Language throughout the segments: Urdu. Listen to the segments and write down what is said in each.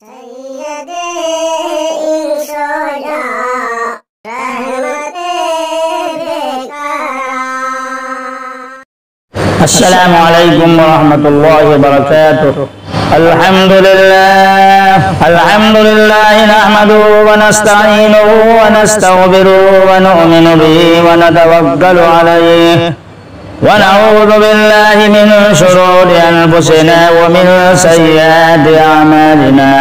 السلام علیکم ورحمۃ اللہ وبرکاتہ. الحمد للہ نحمده ونستعینه ونستغفره ونؤمن به ونتوکل علیہ ونعوذ باللہ من شرور انفسنا ومن سیئات اعمالنا.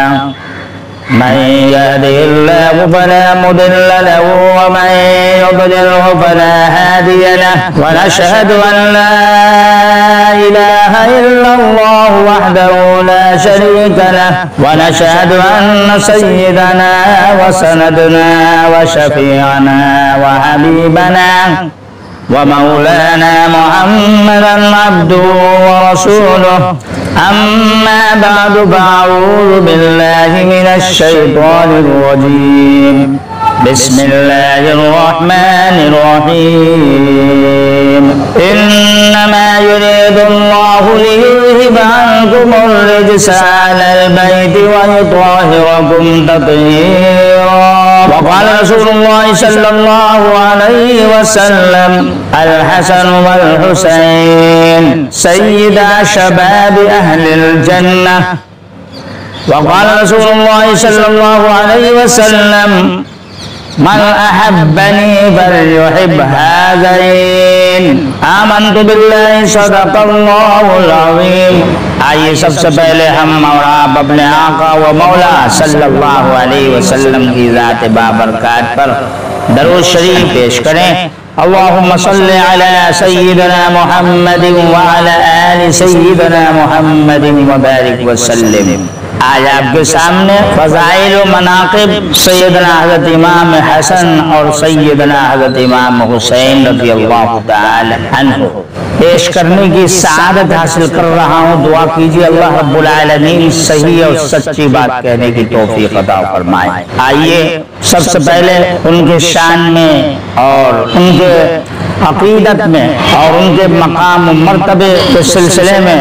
من يهده الله فلا مضل له ومن يضلله فلا هادي له ونشهد أن لا إله إلا الله وحده لا شريك له ونشهد أن سيدنا وسندنا وشفيعنا وحبيبنا ومولانا محمدا عبده ورسوله. أما بعد فأعوذ بالله من الشيطان الرجيم. بسم الله الرحمن الرحيم. إنما يريد الله ليذهب عنكم الرجس أهل البيت ويطهركم تطهيرا. وقال رسول الله صلى الله عليه وسلم الحسن والحسين سيدا شباب أهل الجنة. وقال رسول الله صلى الله عليه وسلم من أحبني فليحب هذين. آمنت بالله صدق الله العظيم. آئیے سب سے پہلے ہم اور آپ اپنے آقا و مولا صلی اللہ علیہ وسلم کی ذات بابرکات پر درود شریف پیش کریں. اللہم صلی علی سیدنا محمد وعلی آل سیدنا محمد وبارک وسلم. آج آپ کے سامنے فضائل و مناقب سیدنا حضرت امام حسن اور سیدنا حضرت امام حسین رضی اللہ تعالی عنہ پیش کرنے کی سعادت حاصل کر رہا ہوں. دعا کیجیے اللہ رب العالمین صحیح اور سچی بات کہنے کی توفیق عطا فرمائے. آئیے سب سے پہلے ان کے شان میں اور ان کے عقیدت میں اور ان کے مقام و مرتبے کے سلسلے میں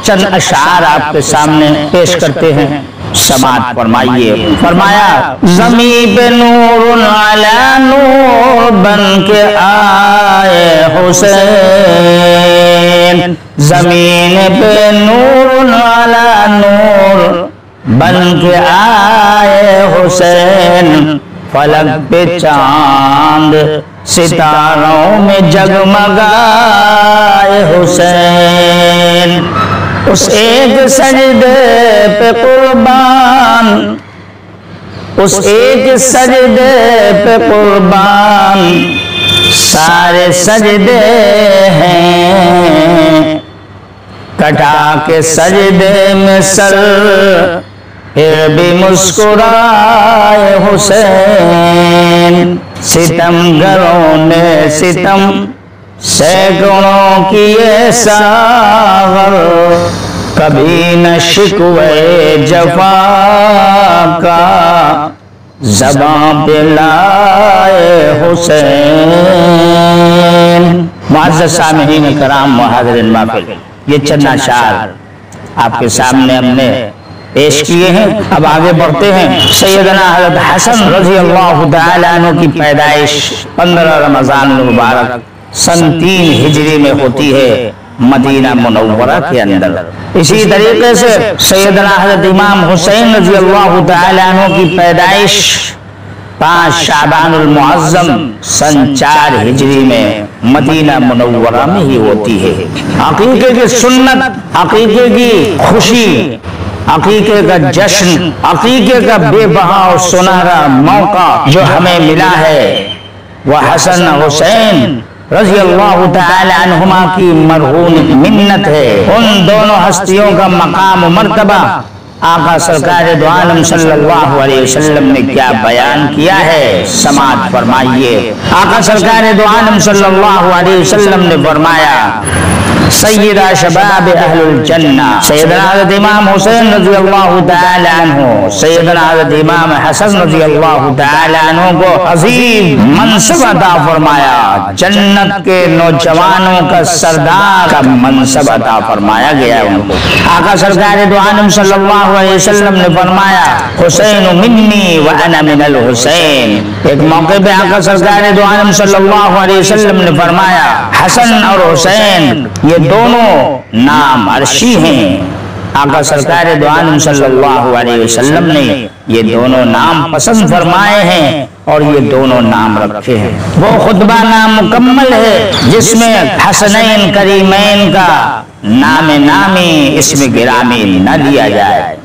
چند اشعار آپ کے سامنے پیش کرتے ہیں. سماعت فرمائیے. فرمایا زمین پہ نور علی نور بن کے آئے حسین. زمین پہ نور علی نور بن کے آئے حسین. فلک پہ چاند ستاروں میں جگمگائے حسین. اس ایک سجدے پہ قربان اس ایک سجدے پہ قربان سارے سجدے ہیں. کٹا کے سجدے میں سر پھر بھی مسکرائے حسین. ستم گروں نے ستم سینکڑوں کیے ساغر. کبھی نہ شکوے جفا کا زباں پہ لائے حسین. معزز سامعین کرام محاضرین محفل، یہ چند اشعار آپ کے سامنے ہم نے پیش کیے ہیں. اب آگے بڑھتے ہیں. سیدنا حضرت حسن رضی اللہ تعالیٰ عنہ کی پیدائش 15 رمضان المبارک سن 3 ہجری میں ہوتی ہے مدینہ منورہ کے اندر. اسی طریقے سے سیدنا حضرت امام حسین رضی اللہ تعالیٰ عنہ کی پیدائش 5 شعبان المعظم سن 4 ہجری میں مدینہ منورہ میں ہی ہوتی ہے. عقیقے کی سنت، عقیقے کی خوشی، عقیقے کا جشن، عقیقے کا بے بہا اور سنہرا موقع جو ہمیں ملا ہے وہ حسن حسین رضی اللہ تعالی عنہما کی مرہون منت ہے. ان دونوں ہستیوں کا مقام و مرتبہ آقا سرکار دو عالم صلی اللہ علیہ وسلم نے کیا بیان کیا ہے. سماعت فرمائیے. آقا سرکار دو عالم صلی اللہ علیہ وسلم نے فرمایا سیدہ شباب اہل الجنہ سیدنا حضرت امام حسین رضی اللہ تعالی عنہ، سیدنا حضرت امام حسن رضی اللہ تعالی عنہ کو عظیم منصب عطا فرمایا، جنت کے نوجوانوں کا سردار کا منصب عطا فرمایا گیا ان کو۔ آقا سرکار دو عالم صلی اللہ علیہ وسلم نے فرمایا حسین منی وانا من الحسین۔ ایک موقع پہ آقا سرکار دو عالم صلی اللہ علیہ وسلم نے فرمایا حسن اور حسین یہ دونوں نام عرشی ہیں۔ آقا سرکار دو عالم صلی اللہ علیہ وسلم نے یہ دونوں نام پسند فرمائے ہیں اور یہ دونوں نام رکھے ہیں۔ وہ خطبہ نامکمل ہے جس میں حسنین کریمین کا نام نامی اسم گرامی نہ دیا جائے۔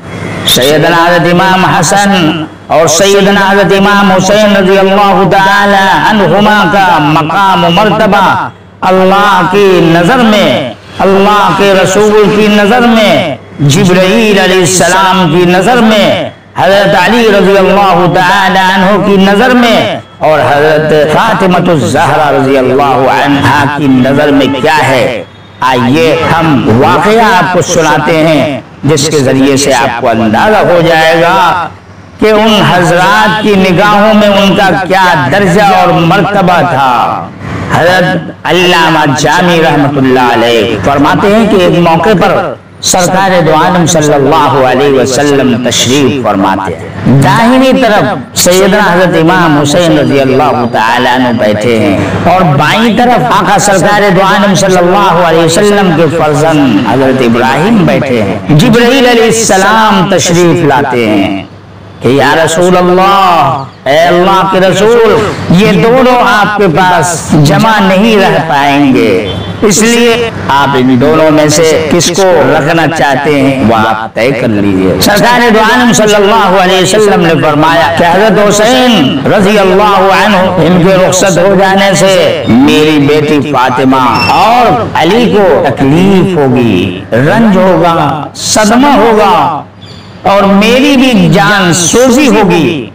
سیدنا حضرت امام حسن اور سیدنا حضرت امام حسین رضی اللہ تعالی عنہما کا مقام و مرتبہ اللہ کی نظر میں، اللہ کے رسول کی نظر میں، جبرائیل علیہ السلام کی نظر میں، حضرت علی رضی اللہ تعالی عنہ کی نظر میں اور حضرت فاطمہ الزہرا رضی اللہ عنہا کی نظر میں کیا ہے؟ آئیے ہم واقعہ آپ کو سناتے ہیں جس کے ذریعے سے آپ کو اندازہ ہو جائے گا کہ ان حضرات کی نگاہوں میں ان کا کیا درجہ اور مرتبہ تھا۔ حضرت علامہ جامی رحمۃ اللہ علیہ فرماتے ہیں کہ ایک موقع پر سرکار دو عالم صلی اللہ علیہ وسلم تشریف فرماتے ہیں، داہنی طرف سیدنا حضرت امام حسین رضی اللہ تعالیٰ عنہ بیٹھے ہیں اور بائیں طرف آقا سرکار دو عالم صلی اللہ علیہ وسلم کے فرزند حضرت ابراہیم بیٹھے ہیں۔ جبرائیل علیہ السلام تشریف لاتے ہیں کہ یا رسول اللہ، اے اللہ کے رسول، یہ دونوں آپ کے پاس جمع نہیں رہ پائیں گے، اس لیے آپ ان دونوں میں سے کس کو رکھنا چاہتے ہیں وہ آپ طے کر لیجئے۔ سرکار دو عالم صلی اللہ علیہ وسلم نے فرمایا کہ حضرت حسین رضی اللہ عنہ ان کے رخصت ہو جانے سے میری بیٹی فاطمہ اور علی کو تکلیف ہوگی، رنج ہوگا، صدمہ ہوگا اور میری بھی جان سوزی ہوگی،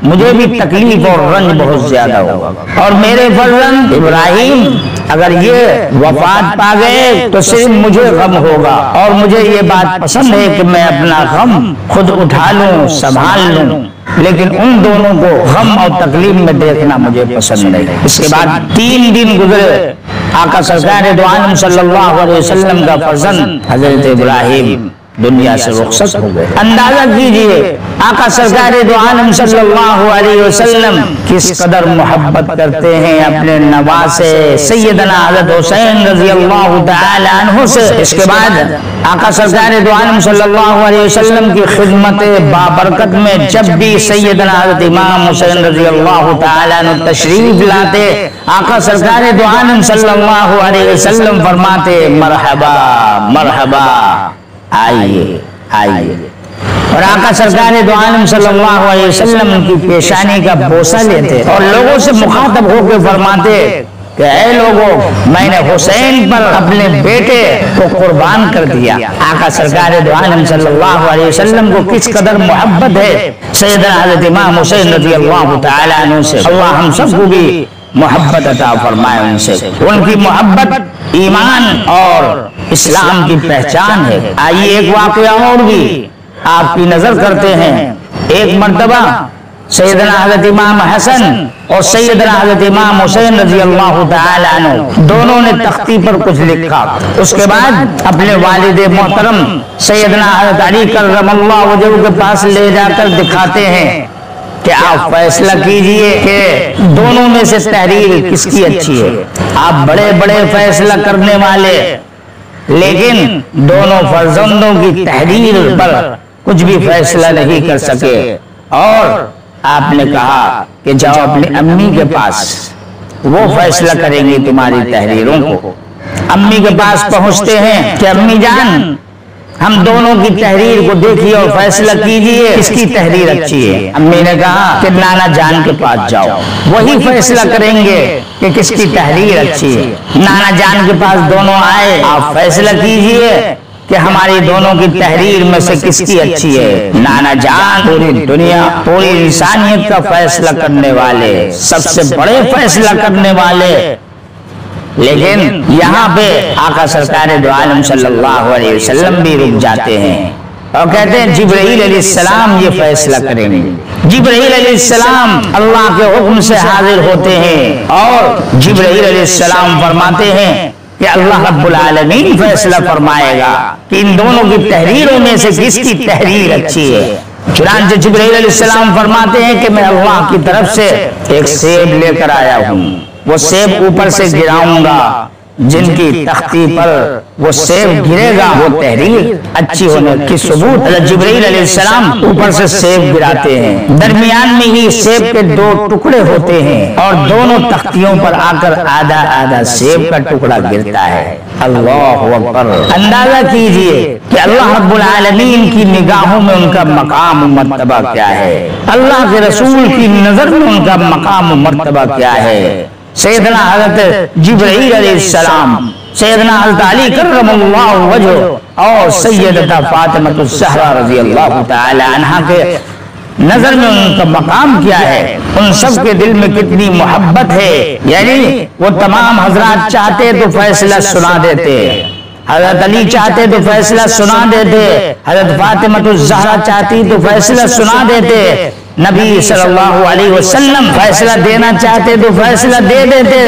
مجھے بھی تکلیف اور رنج بہت زیادہ ہوگا، اور میرے فرزند ابراہیم اگر یہ وفات پا گئے تو صرف مجھے غم ہوگا، اور مجھے یہ بات پسند ہے کہ میں اپنا غم خود اٹھا لوں، سنبھال لوں، لیکن ان دونوں کو غم اور تکلیف میں دیکھنا مجھے پسند نہیں۔ اس کے بعد 3 دن گزرے، آقا سرکار دو عالم صلی اللہ علیہ وسلم کا فرزند حضرت ابراہیم دنیا سے رخصت ہو گئے۔ اندازہ کیجئے آقا سرکار دو عالم صلی اللہ علیہ وسلم کس قدر محبت کرتے ہیں اپنے نواسے سیدنا حضرت حسین رضی اللہ تعالی عنہ سے۔ اس کے بعد آقا سرکار دو عالم صلی اللہ علیہ وسلم کی خدمت بابرکت میں جب بھی سیدنا حضرت امام حسین رضی اللہ تعالی عنہ تشریف لاتے، آقا سرکار دو عالم صلی اللہ علیہ وسلم فرماتے مرحبا مرحبا، آئیے آئیے، اور آقا سرکار دو عالم صلی اللہ علیہ وسلم کی پیشانی کا بوسہ لیتے اور لوگوں سے مخاطب ہو کے فرماتے کہ اے لوگوں، میں نے حسین پر اپنے بیٹے کو قربان کر دیا۔ آقا سرکار دو عالم صلی اللہ علیہ وسلم کو کس قدر محبت ہے سیدنا حضرت امام حسین رضی اللہ تعالی عنہ سے۔ اللہ ہم سب کو بھی محبت عطا فرمائے ان سے، ان کی محبت ایمان اور اسلام کی پہچان ہے۔ آئیے ایک واقعہ اور بھی آپ کی نظر کرتے ہیں۔ ایک مرتبہ سیدنا حضرت امام حسن اور سیدنا حضرت امام حسین رضی اللہ تعالی عنہ دونوں نے تختی پر کچھ لکھا، اس کے بعد اپنے والد محترم سیدنا حضرت علی کرم اللہ وجہہ کے پاس لے جا کر دکھاتے ہیں کہ آپ فیصلہ کیجئے کہ دونوں میں سے تحریر کس کی اچھی ہے۔ آپ بڑے بڑے فیصلہ کرنے والے، لیکن دونوں فرزندوں کی تحریر پر کچھ بھی فیصلہ نہیں کر سکے، اور آپ نے کہا کہ جاؤ اپنی امی کے پاس، وہ فیصلہ کریں گی تمہاری تحریروں کو۔ امی کے پاس پہنچتے ہیں کہ امی جان، ہم دونوں کی تحریر کو دیکھیے اور فیصلہ کیجئے کس کی تحریر اچھی ہے۔ امی نے کہا کہ نانا جان کے پاس جاؤ، وہی فیصلہ کریں گے کہ کس کی تحریر اچھی ہے۔ نانا جان کے پاس دونوں آئے، آپ فیصلہ کیجئے کہ ہماری دونوں کی تحریر میں سے کس کی اچھی ہے۔ نانا جان پوری دنیا، پوری انسانیت کا فیصلہ کرنے والے، سب سے بڑے فیصلہ کرنے والے، لیکن یہاں پہ آقا سرکار دو عالم صلی اللہ علیہ وسلم بھی رک جاتے ہیں اور کہتے ہیں جبرائیل علیہ السلام یہ فیصلہ کریں گے۔ جبرائیل علیہ السلام اللہ کے حکم سے حاضر ہوتے ہیں اور جبرائیل علیہ السلام فرماتے ہیں کہ اللہ رب العالمین فیصلہ فرمائے گا کہ ان دونوں کی تحریروں میں سے کس کی تحریر اچھی ہے۔ چنانچہ جبرائیل علیہ السلام فرماتے ہیں کہ میں اللہ کی طرف سے ایک سیب لے کر آیا ہوں، وہ سیب اوپر سے گراؤں گا، جن کی تختی پر وہ سیب گرے گا وہ تحریر اچھی ہونے کی ثبوت۔ جبرائیل علیہ السلام اوپر سے سیب گراتے ہیں، درمیان میں ہی سیب کے دو ٹکڑے ہوتے ہیں اور دونوں تختیوں پر آ کر آدھا آدھا سیب کا ٹکڑا گرتا ہے۔ اللہ اکبر! اندازہ کیجئے کہ اللہ رب العالمین کی نگاہوں میں ان کا مقام و مرتبہ کیا ہے، اللہ کے رسول کی نظر میں ان کا مقام و مرتبہ کیا ہے۔ سیدنا حضرت جبرائیل علیہ السلام، سیدنا حضرت علی کرم اللہ وجہ اور سیدتہ فاطمہ الزہرا رضی اللہ تعالی عنہ کے نظر میں ان کا مقام کیا ہے، ان سب کے دل میں کتنی محبت ہے۔ یعنی وہ تمام حضرات چاہتے تو فیصلہ سنا دیتے، حضرت علی چاہتے تو فیصلہ سنا دیتے، حضرت فاطمہ الزہرا چاہتی تو فیصلہ سنا دیتے، نبی صلی اللہ علیہ وسلم فیصلہ دینا چاہتے تو فیصلہ دے دیتے،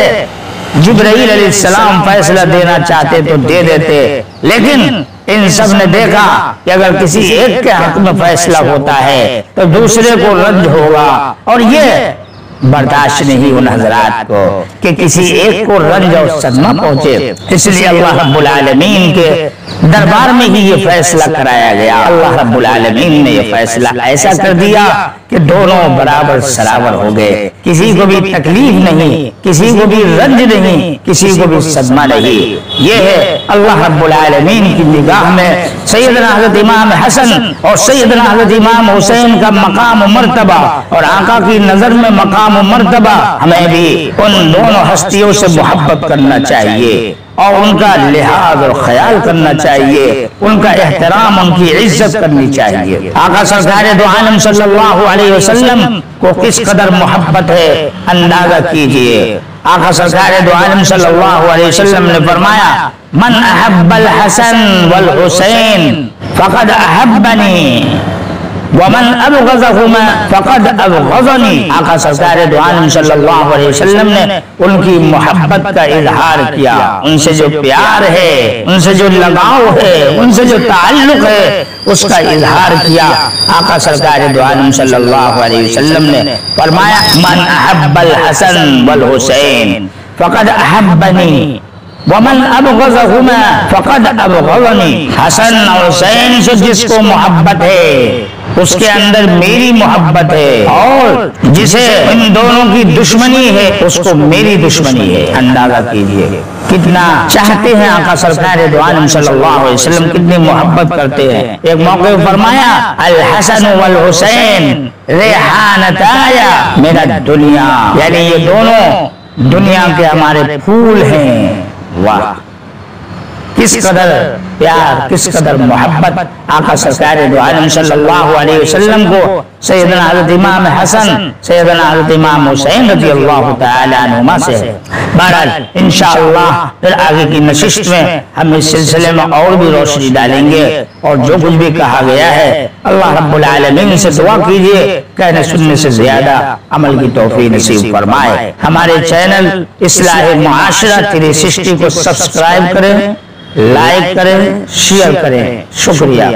جبرائیل علیہ السلام فیصلہ دینا چاہتے تو دے دیتے، لیکن ان سب نے دیکھا کہ اگر کسی ایک کے حق میں فیصلہ ہوتا ہے تو دوسرے کو رنج ہوگا، اور یہ برداشت نہیں ان حضرات کو کہ کسی ایک کو رنج اور صدمہ پہنچے، اس لیے اللہ رب العالمین کے دربار میں ہی یہ فیصلہ کرایا گیا۔ اللہ رب العالمین نے یہ فیصلہ ایسا کر دیا کہ دونوں برابر سراور ہو گئے، کسی کو بھی تکلیف نہیں، کسی کو بھی رنج نہیں، کسی کو بھی صدمہ نہیں۔ یہ ہے اللہ رب العالمین کی نگاہ میں سیدنا حضرت امام حسن اور سیدنا حضرت امام حسین کا مقام و مرتبہ، اور آقا کی نظر میں مقام و مرتبہ۔ ہمیں بھی ان دونوں ہستیوں سے محبت کرنا چاہیے اور ان کا لحاظ اور خیال کرنا چاہیے، ان کا احترام، ان کی عزت کرنی چاہیے۔ آقا سرکار دو عالم صلی اللہ علیہ وسلم کو کس قدر محبت ہے اندازہ کیجئے۔ آقا سرکار دو عالم صلی اللہ علیہ وسلم نے فرمایا من احب الحسن والحسین فقد احبنی ومن ابغضهما فقد ابغضنی۔ آقا سرکار دو عالم صلی اللہ علیہ وسلم نے ان کی محبت کا اظہار کیا، ان سے جو پیار ہے، ان سے جو لگاؤ ہے، ان سے جو تعلق ہے، اس کا اظہار کیا۔ آقا سرکار دو عالم صلی اللہ علیہ وسلم نے فرمایا من احب الحسن والحسین فقد احبنی ومن ابغضهما فقد ابغضنی۔ حسن اور حسین سے جس کو محبت ہے اس کے اندر میری محبت ہے، اور جسے ان دونوں کی دشمنی ہے اس کو میری دشمنی ہے۔ اندازہ کیجئے کتنا چاہتے ہیں آقا سرکار دو عالم صلی اللہ علیہ وسلم، کتنی محبت کرتے ہیں۔ ایک موقع فرمایا الحسن والحسین ریحانتایا من الدنیا، یعنی یہ دونوں دنیا کے ہمارے پھول ہیں۔ واہ! کس قدر پیار، کس قدر محبت آقا سرکار دو عالم صلی اللہ علیہ وسلم کو سیدنا حضرت امام حسن، سیدنا حضرت امام حسین رضی اللہ تعالی عنہما سے ہے۔ بہرحال انشاءاللہ پھر آگے کی نشست میں ہم اس سلسلے میں اور بھی روشنی ڈالیں گے، اور جو کچھ بھی کہا گیا ہے اللہ رب العالمین سے دعا کیجئے کہنے سننے سے زیادہ عمل کی توفیق نصیب فرمائے۔ ہمارے چینل اصلاح معاشرہ 360 کو سبسکرائب کریں، لائک کریں، شیئر کریں۔ شکریہ۔